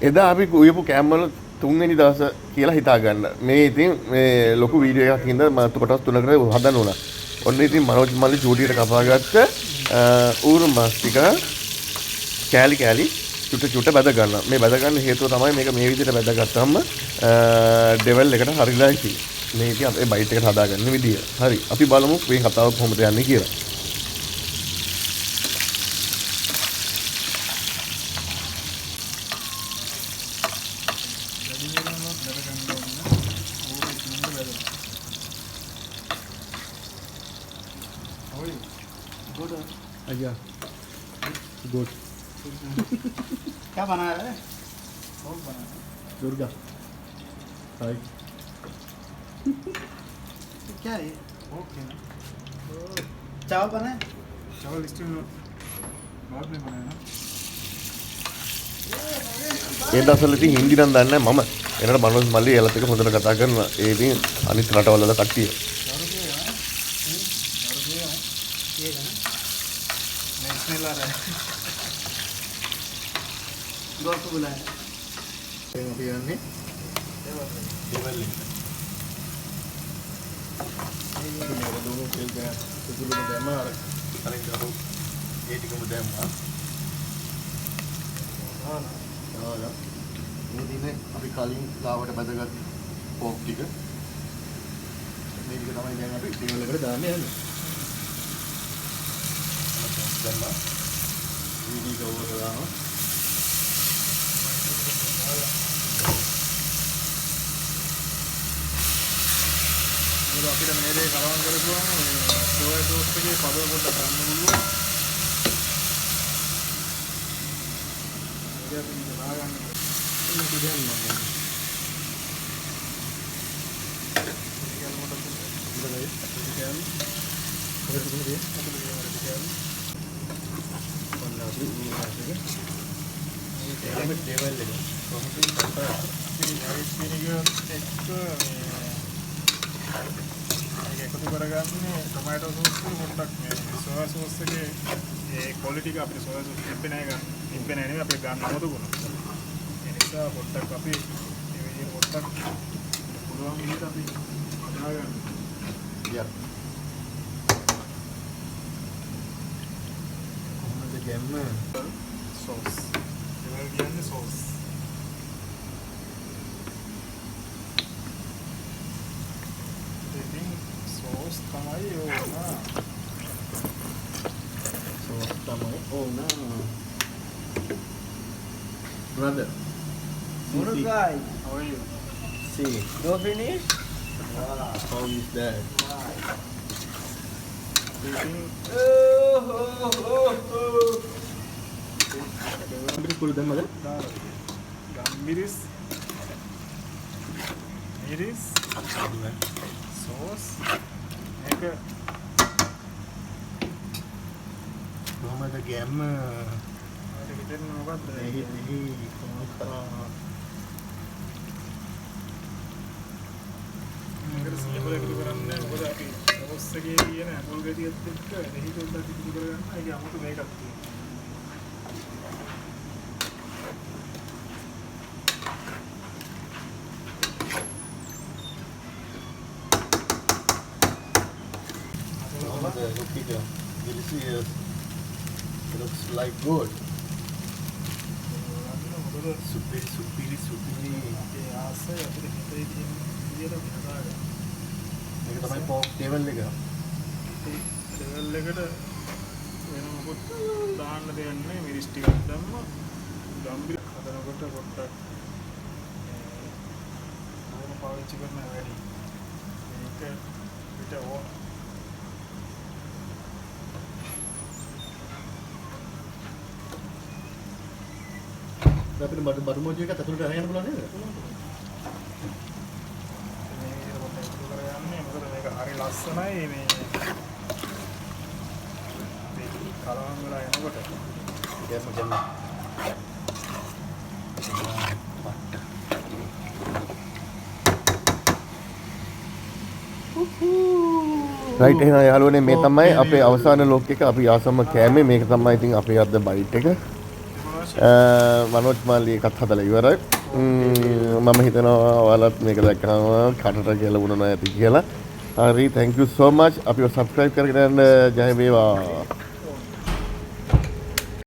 එදා අපි උයපු කෑම වල තුන්වෙනි දවස කියලා හිතා ගන්න. මේ ඉතින් මේ ලොකු වීඩියෝ එකක් හින්දා මම කොටස් තුනකට හදන්න උනා. ඔන්න ඉතින් මනෝජ් මල්ලි චූටියට කපාගත්ත ඌරු මාස් ටික කෑලි කෑලි චුට බැද ගන්නවා. මේ බැද ගන්න හේතුව තමයි මේක මේ විදිහට බැද ගත්තාම ඩෙවල් එකට හරියලා ඉන්නේ. මේ ඉතින් අපේ බයිට් එකට හදාගන්න විදිය. හරි. අපි බලමු මේ කතාව කොහොමද යන්නේ කියලා. अय्या गुड क्या बना है बहुत बना है दुर्गा हाय क्या है ओके ना चावल बना है चावल स्टील बाद में बनाया ना ඒ දවස්වල ඉතින් හින්දි නම් දන්නේ නැහැ මම. එනකොට මනෝජ් මල්ලි එයාලත් එක්ක හොඳට කතා කරනවා. ඒ ඉතින් අනිත් රටවල් වල කට්ටිය. ये है नहीं स्मेल आ रहा है गौर को बुलाया දැන් අපි යන්නේ ඩෙවල් එක. මේක දුන්නු තෙල් ගෑ සුදුලුම දැම්ම අර කලින් ගහපු ඒ ටිකම දැම්මා. ආලා මේ දිනේ අපි කලින් ලාවට බැදගත් පෝක් ටික මේ ටික තමයි දැන් අපි ඩෙවල් එකට දාන්න යන්නේ. දැම්මා වීඩියෝ එක ඔවර් දානවා. ඒක අපිට මේ දේ කරවම් කරපුවාම මේ සෝයා සෝස් එකේ පදව පොඩ්ඩක් ගන්න පුළුවන්. ඒක අපි දාගන්න ඕනේ. මේක දැම්මා. එකතු කරගන්නේ ටොමැටෝ සෝස් එක පොඩ්ඩක් මේ සෝයා සෝස් එකේ ඒ ක්වොලිටි එක අපිට සෝයා සෝස් තිබ්බේ නැහැ ගන්න. තිබ්බේ නැහැ නෙවෙයි අපිට ගන්න අමතකුණා. ඒ නිසා පොඩ්ඩක් අපි මේ විදිහට පොඩ්ඩක් පුළුවන් විදිහට අපි හදාගන්න. යප්. කොහොමද ගැම්ම සෝස්. ඒක කියන්නේ සෝස්. ඉතින් සෝස් තමයි ඕන. සෝස් තමයි ඕන. brother मुर्गाई How are you? see दो फिनिश how is that ඉතින් කුළු දැම්මද ගම්මිරිස් මිරිස් සෝස් මේක කොහොමද ගැම්ම හරි විදිහට මොකක්ද එහි කොහොමද කරා මේකට සියපල එකතු කරන්නේ මොකද අපි සෝස් එකේ තියෙන ඇපල් ගෙඩියත් එක්ක දෙහි පොඩ්ඩක් එකතු කරගන්න ඒක 아무තු මේකක් තියෙනවා look at it delicious looks like good supiri ඒ ආසය අපිට හිතේ තියෙන විදියට හදාගන්න. මේක තමයි pork table එක ලෙවල් එකට වෙන මොකොත් දාන්න දෙයක් නැහැ මිරිස් ටිකක් දැම්ම ගම්බිර හදනකොට පොඩ්ඩක් ඕන පාවිච්චි කරන වැඩි මේක පිට ඕන අපිට බටු මොජි එකත් අතුලට අරගෙන පුළුවන් නේද? මේක පොඩ්ඩක් එකතු කරගන්නේ මොකද මේක හරි ලස්සනයි මේ කලවම් වෙලා එනකොට ගැම්ම රයිට් එහෙනම් යාළුවනේ මේ තමයි අපේ අවසාන ලොක් එක අපි ආසම කෑමේ මේක තමයි ඉතින් අපේ අද බයිට් එක. මනෝජ් මාලි එකත් හදලා ඉවරයි. මම හිතනවා ඔයාලත් මේක දැක්කම කටට ගැලවුණා නැති කියලා. හරි thank you so much. අපිව subscribe කරගෙන යන්න ජය වේවා.